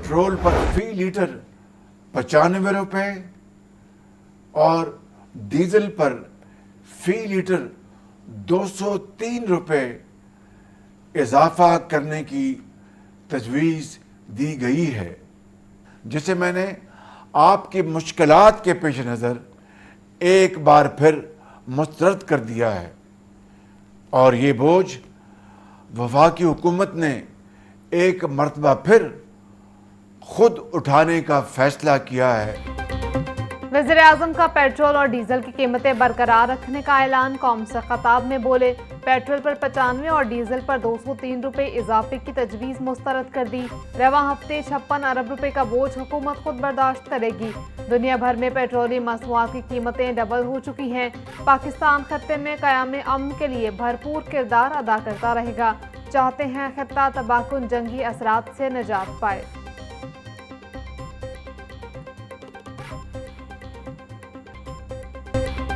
Petrol पर फी litre 95 रुपये और डीजल पर फी लीटर 203 रुपये इजाफा करने की तजवीज़ दी गई है, जिसे मैंने आपकी मुश्किलात के पेश नज़र एक बार फिर मुस्तरद कर दिया है और ये बोझ वफाकी हुकूमत ने एक मरतबा फिर खुद उठाने का फैसला किया है। वज़ीर आज़म का पेट्रोल और डीजल की कीमतें बरकरार रखने का ऐलान। कौम से खिताब में बोले, पेट्रोल पर 95 और डीजल पर 203 रुपये इजाफे की तजवीज़ मुस्तरद कर दी। रवा हफ्ते 56 अरब रुपए का बोझ हुकूमत खुद बर्दाश्त करेगी। दुनिया भर में पेट्रोलियम मसनूआत की कीमतें डबल हो चुकी हैं। पाकिस्तान खत्ते में क़याम अमन के लिए भरपूर किरदार अदा करता रहेगा। चाहते हैं खत्ता तबाहकुन जंगी असरात से निजात पाए।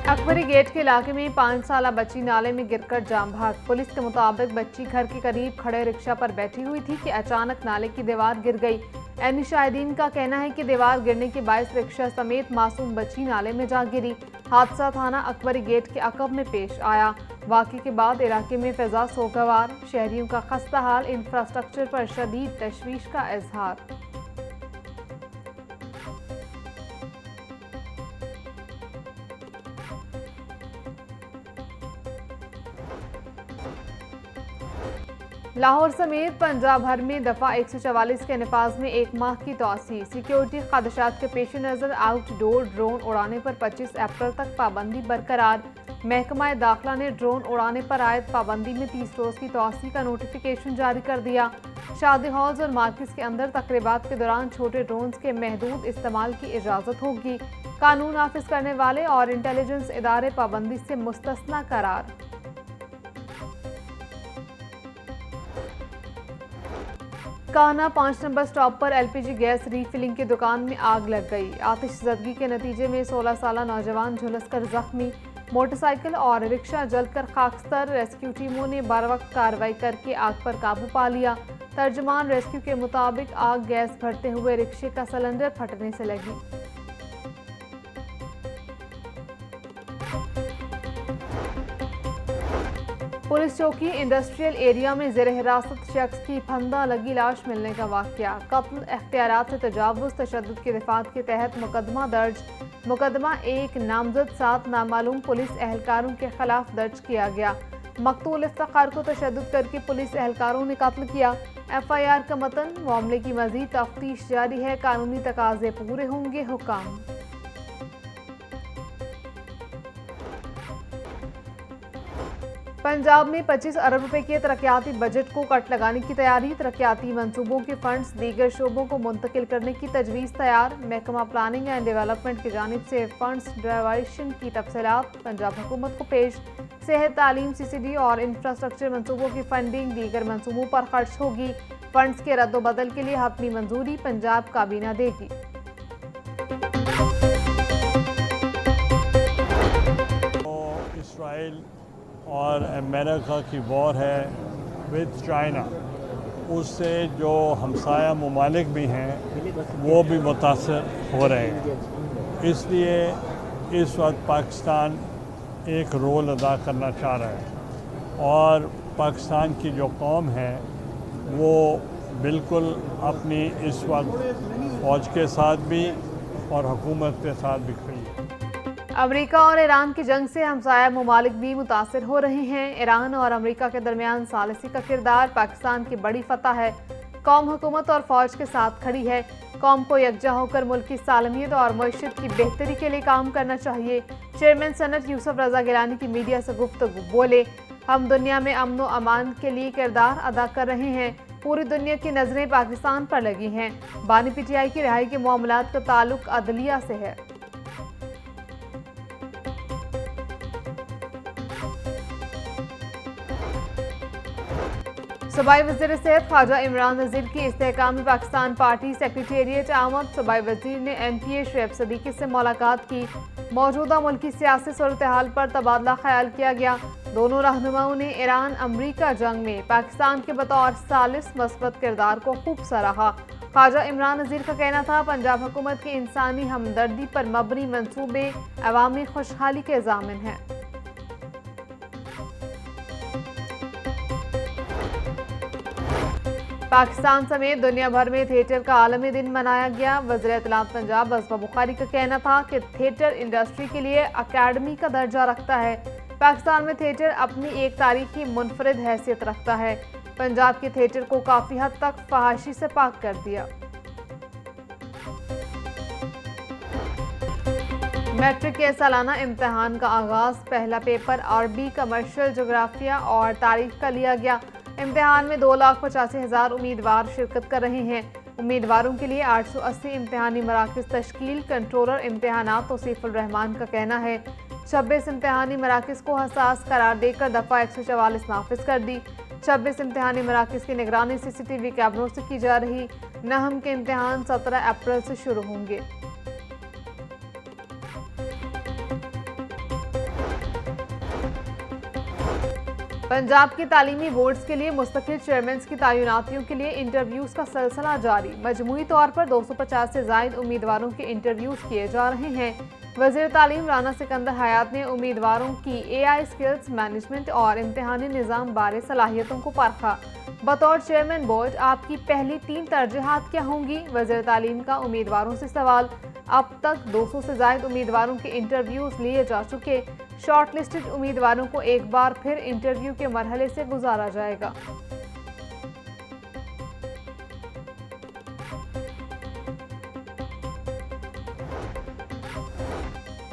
अकबरी गेट के इलाके में 5 साला बच्ची नाले में गिरकर जाम भाग। पुलिस के मुताबिक बच्ची घर के करीब खड़े रिक्शा पर बैठी हुई थी कि अचानक नाले की दीवार गिर गई। ऐनी शाहिदीन का कहना है कि दीवार गिरने के बायस रिक्शा समेत मासूम बच्ची नाले में जा गिरी। हादसा थाना अकबरी गेट के अकब में पेश आया। वाक़े के बाद इलाके में फिजा सोगवार, शहरियों का खस्ता हाल, इंफ्रास्ट्रक्चर पर शदीद तशवीश का इजहार। लाहौर समेत पंजाब भर में दफ़ा 144 के नफाज में 1 माह की तोसी। सिक्योरिटी खदशात के पेश नज़र आउटडोर ड्रोन उड़ाने पर 25 अप्रैल तक पाबंदी बरकरार। महकमा दाखिला ने ड्रोन उड़ाने पर आयद पाबंदी में 30 रोज़ की तोसी का नोटिफिकेशन जारी कर दिया। शादी हॉल्स और मार्केट्स के अंदर तकरीबात के दौरान छोटे ड्रोन्स के महदूद इस्तेमाल की इजाज़त होगी। कानून नाफिज करने वाले और इंटेलिजेंस इदारे पाबंदी से मुस्तस्ना करार। कान्हा 5 नंबर स्टॉप पर एलपीजी गैस रीफिलिंग की दुकान में आग लग गई। आतिशज़दगी के नतीजे में 16 साला नौजवान झुलसकर जख्मी। मोटरसाइकिल और रिक्शा जलकर खाकस्तर। रेस्क्यू टीमों ने बरवक्त कार्रवाई करके आग पर काबू पा लिया। तर्जुमान रेस्क्यू के मुताबिक आग गैस भरते हुए रिक्शे का सिलेंडर फटने से लगी। पुलिस चौकी इंडस्ट्रियल एरिया में ज़ेर हिरासत शख्स की फंदा लगी लाश मिलने का वाक़या। कत्ल, इख्तियारात से तजावुज़, तशद्दुद की दिफ़ात के तहत मुकदमा दर्ज। मुकदमा एक नामजद 7 नामालूम पुलिस एहलकारों के खिलाफ दर्ज किया गया। मकतूल इफ्तिखार को तशद्दुद करके पुलिस एहलकारों ने कत्ल किया। FIR का मतन, मामले की मज़ीद तफ्तीश जारी है। कानूनी तकाज़े पूरे होंगे हुकाम। पंजाब में 25 अरब रुपए के तरक्याती बजट को कट लगाने की तैयारी। तरक्याती मंसूबों के फंड्स दीगर शोबों को मुंतकिल करने की तजवीज़ तैयार। महकमा प्लानिंग एंड डेवलपमेंट की जानिब से फंड्स डाइवर्शन की तफसीलात पंजाब हुकूमत को पेश। सेहत, तालीम, CCD और इंफ्रास्ट्रक्चर मंसूबों की फंडिंग दीगर मंसूबों पर खर्च होगी। फंड्स के रद्दोबदल के लिए हतमी मंजूरी पंजाब काबीना देगी। इसराइल और अमेरिका की वॉर है विद चाइना, उससे जो हमसाया ममालिक भी हैं वो भी मुतासर हो रहे हैं। इसलिए इस वक्त पाकिस्तान एक रोल अदा करना चाह रहा है और पाकिस्तान की जो कौम है वो बिल्कुल अपनी इस वक्त फ़ौज के साथ भी और हुकूमत के साथ भी खड़ी है। अमेरिका और ईरान की जंग से हमसाया ममालिक भी मुतासर हो रहे हैं। ईरान और अमेरिका के दरमियान सालिसी का किरदार पाकिस्तान की बड़ी फतह है। कौम हुकूमत और फौज के साथ खड़ी है। कौम को यकजा होकर मुल्क की सालमियत और मईशत की बेहतरी के लिए काम करना चाहिए। चेयरमैन सनत यूसुफ रजा गिलानी की मीडिया से गुफ्तगू। बोले, हम दुनिया में अमन व अमान के लिए किरदार अदा कर रहे हैं। पूरी दुनिया की नजरें पाकिस्तान पर लगी हैं। बानी PTI की रिहाई के मामलात का ताल्लुक अदलिया से है। सूबाई वज़ीर सेहत ख्वाजा इमरान नज़ीर की इस्तेहकाम पाकिस्तान पार्टी सेक्रेटेरिएट आमद। सूबाई वज़ीर ने MPA शुएब सदीकी से मुलाकात की। मौजूदा मुल्की सियासी सूरत हाल पर तबादला ख्याल किया गया। दोनों रहनुमाओं ने ईरान अमरीका जंग में पाकिस्तान के बतौर सालिस मस्बत किरदार को खूब सराहा। ख्वाजा इमरान नज़ीर का कहना था, पंजाब हुकूमत के इंसानी हमदर्दी पर मबनी मंसूबे अवामी खुशहाली के ज़ामिन हैं। पाकिस्तान समेत दुनिया भर में थिएटर का आलमी दिन मनाया गया। वज़ीर इत्तलात पंजाब असबा बुखारी का कहना था कि थिएटर इंडस्ट्री के लिए अकेडमी का दर्जा रखता है। पाकिस्तान में थिएटर अपनी एक तारीखी मुनफरिद हैसियत रखता है। पंजाब के थिएटर को काफ़ी हद तक फहाशी से पाक कर दिया। मैट्रिक के सालाना इम्तिहान का आगाज़ पहला पेपर अरबी, कमर्शियल, जोग्राफिया और तारीख का लिया गया। इम्तिहान में 2,85,000 उम्मीदवार शिरकत कर रहे हैं। उम्मीदवारों के लिए 880 इम्तिहानी मराकज़ तश्कील। कंट्रोलर इम्तिहानात तौसीफुर रहमान का कहना है, 26 इम्तिहानी मराकज़ को हसास करार देकर दफ़ा 144 नाफिज कर दी। 26 इम्तिहानी मराकज़ की निगरानी CCTV कैमरों से की जा रही। नहम के इम्तिहान 17 अप्रैल से शुरू होंगे। पंजाब के तालीमी बोर्ड्स के लिए मुस्तकिल चेयरमैन की तैनातियों के लिए इंटरव्यूज का सिलसिला जारी। मजमूई तौर पर 250 से जायद उम्मीदवारों के इंटरव्यूज किए जा रहे हैं। वज़ीर तालीम राना सिकंदर हयात ने उम्मीदवारों की AI स्किल्स मैनेजमेंट और इम्तिहानी निज़ाम बारे सलाहियतों को परखा। बतौर चेयरमैन बोर्ड आपकी पहली 3 तरजीहात क्या होंगी? वज़ीर तालीम का उम्मीदवारों से सवाल। अब तक 200 से जायद उम्मीदवारों के इंटरव्यूज लिए जा चुके। शॉर्टलिस्टेड उम्मीदवारों को एक बार फिर इंटरव्यू के मरहले से गुजारा जाएगा।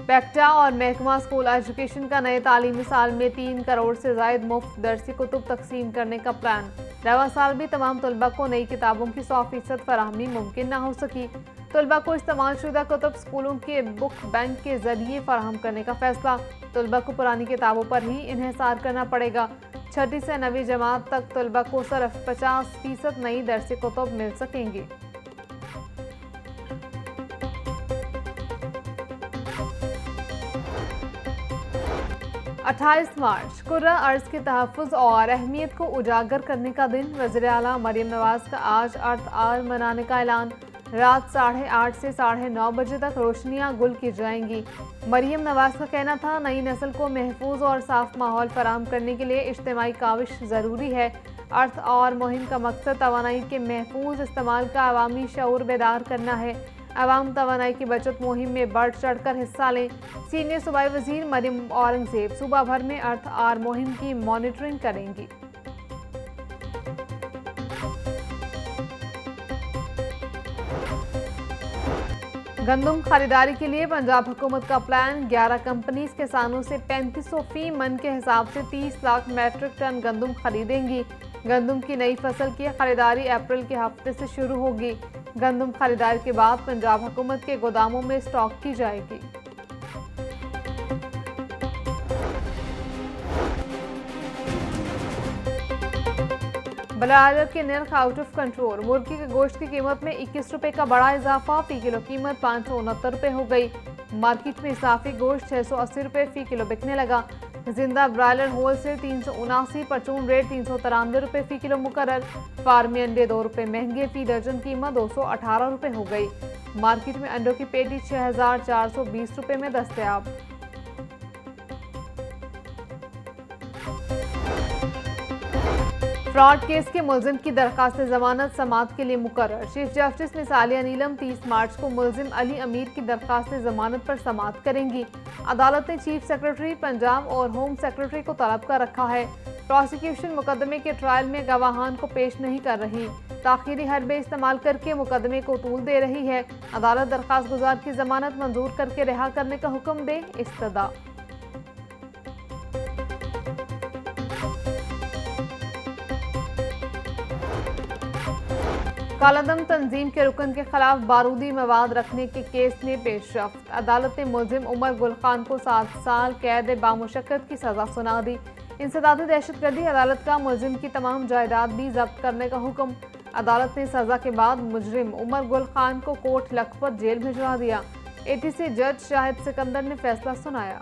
पैक्टा और महकमा स्कूल एजुकेशन का नए तालीमी साल में 3 करोड़ से जायद मुफ्त दरसी कुतुब तकसीम करने का प्लान। रवा साल भी तमाम तलबा को नई किताबों की 100% फराहमी मुमकिन ना हो सकी। तलबा को इस्तेमाल शुदा कुतुब स्कूलों के बुक बैंक के जरिए फराहम करने का फैसला। तलबा को पुरानी किताबों पर ही इन्हिसार करना पड़ेगा। 6ठी से 9वीं जमात तक तलबा को सिर्फ 50% नई दरसी कुतुब मिल सकेंगी। अट्ठाईस मार्च कुर्रा अर्ज के तहफ़्फ़ुज़ और अहमियत को उजागर करने का दिन। वज़ीर आला मरियम नवाज़ का आज अर्थ आर मनाने का ऐलान। रात 8:30 से 9:30 बजे तक रोशनियां गुल की जाएंगी। मरियम नवाज़ का कहना था, नई नस्ल को महफूज और साफ माहौल फराहम करने के लिए इज्तिमाई काविश ज़रूरी है। अर्थ और मुहिम का मकसद तवानाई के महफूज इस्तेमाल का अवामी शऊर बेदार करना है। अवाम तवानाई की बचत मुहिम में बढ़ चढ़ कर हिस्सा लें। सीनियर सूबाई वज़ीर मरियम औरंगज़ेब सूबा भर में अर्थ आर मुहिम की मॉनिटरिंग करेंगी। गंदम खरीदारी के लिए पंजाब हुकूमत का प्लान। 11 कंपनीज किसानों से 3500 फी मन के हिसाब से 30 लाख मैट्रिक टन गंदम खरीदेंगी। गंदम की नई फसल की खरीदारी अप्रैल के हफ्ते से शुरू होगी। गंदम खरीदारी के बाद पंजाब हुकूमत के गोदामों में स्टॉक की जाएगी। ब्लायलर के नर्ख आउट ऑफ कंट्रोल। मुर्गी के गोश्त की कीमत में 21 रुपए का बड़ा इजाफा। फी किलो कीमत 569 रुपए हो गई। मार्केट में इजाफी गोश्त 680 रुपए फी किलो बिकने लगा। जिंदा ब्रायलर होलसेल 379, परचून रेट 393 रुपए फी किलो मुकर्रर। फार्मी अंडे 2 रुपए महंगे, फी दर्जन कीमत 218 रुपए हो गई। मार्केट में अंडों की पेटी 6420 रुपए में दस्तयाब। फ्रॉड केस के मुलजिम की दरखास्त जमानत समाअत के लिए मुकर्रर। चीफ जस्टिस मिसालिया नीलम 30 मार्च को मुलजिम अली अमीर की दरखास्त जमानत पर समाअत करेंगी। अदालत ने चीफ सेक्रेटरी पंजाब और होम सेक्रेटरी को तलब कर रखा है। प्रोसिक्यूशन मुकदमे के ट्रायल में गवाहान को पेश नहीं कर रही। ताखीरी हरबे इस्तेमाल करके मुकदमे को तूल दे रही है। अदालत दरखास्त गुजार की जमानत मंजूर करके रिहा करने का हुक्म दे। इस्तदा। कालादम तंजीम के रुकन के खिलाफ बारूदी मवाद रखने के केस में पेशरफ्त। अदालत ने मुलजिम उमर गुल खान को 7 साल कैद बामुशक्कत की सजा सुना दी। इंसदादी दहशतगर्दी अदालत का मुलजिम की तमाम जायदाद भी जब्त करने का हुक्म। अदालत ने सजा के बाद मुजरिम उमर गुल खान को कोट लखपत जेल भिजवा दिया। ATC जज शाहिद सिकंदर ने फैसला सुनाया।